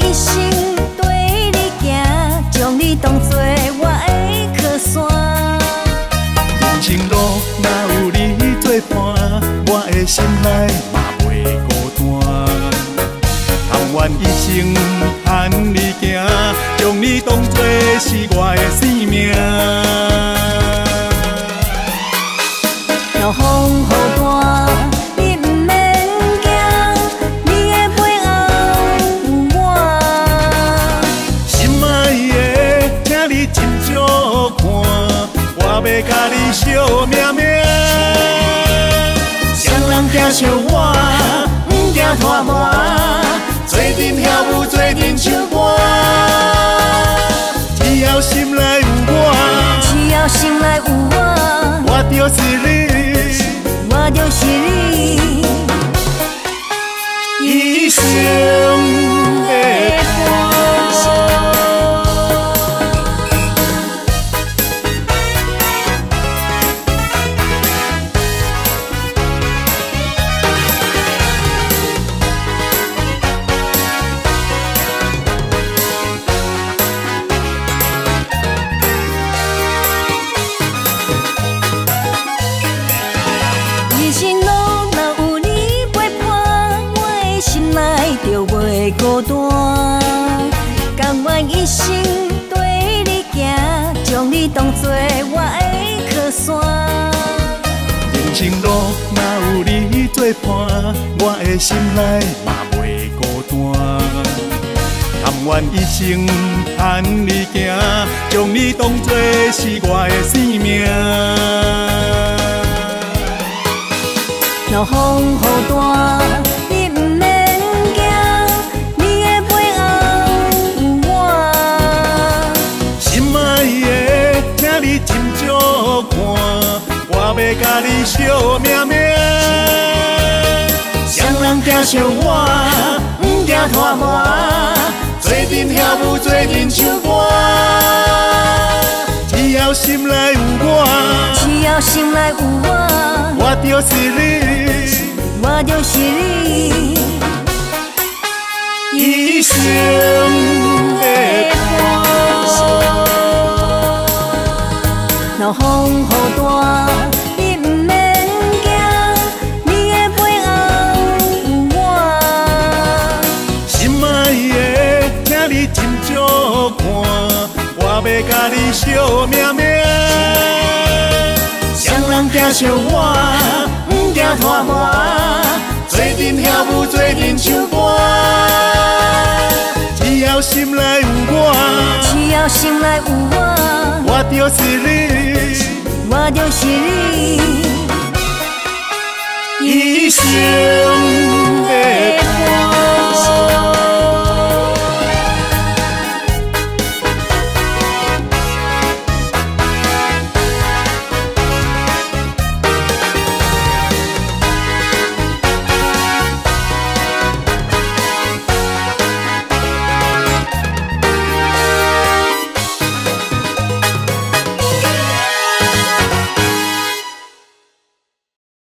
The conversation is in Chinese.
一生对你行，将你当作我的靠山。人生路若有你作伴，我的心内嘛袂孤单。甘愿一生伴你行，将你当作是我的生命。若风雨大，你毋免惊，你的背后有我。心爱的，请你斟酌看，我要甲你惜命命。双人行相我，毋惊拖磨，做阵跳舞，做阵唱歌。只要心内有我，只要心内有我，我就是你，我就是你，一生的伴。人生路若有你陪伴，我的心内就袂孤单。甘愿一生对你行，将你当作我的靠山。人生路若有你作伴，我的心内嘛袂孤单。甘愿一生伴你行，将你当作是我的生命。若风雨大，你毋免惊，你的背后有我。心爱的，请你斟酌看，我要甲你惜命命。双人行相我，毋惊拖磨，做阵跳舞，做阵唱歌。只要心内有我，只要心内有我，我就是你，我就是你，一生的伴。若风雨大，你毋免惊，你的背后有我。心爱的，请你斟酌看，我要甲你惜命命。双人行相我，毋惊拖磨，做阵跳舞，做阵唱歌。只要心内有我，只要心内有我，我就是你，我就是你，一生的伴。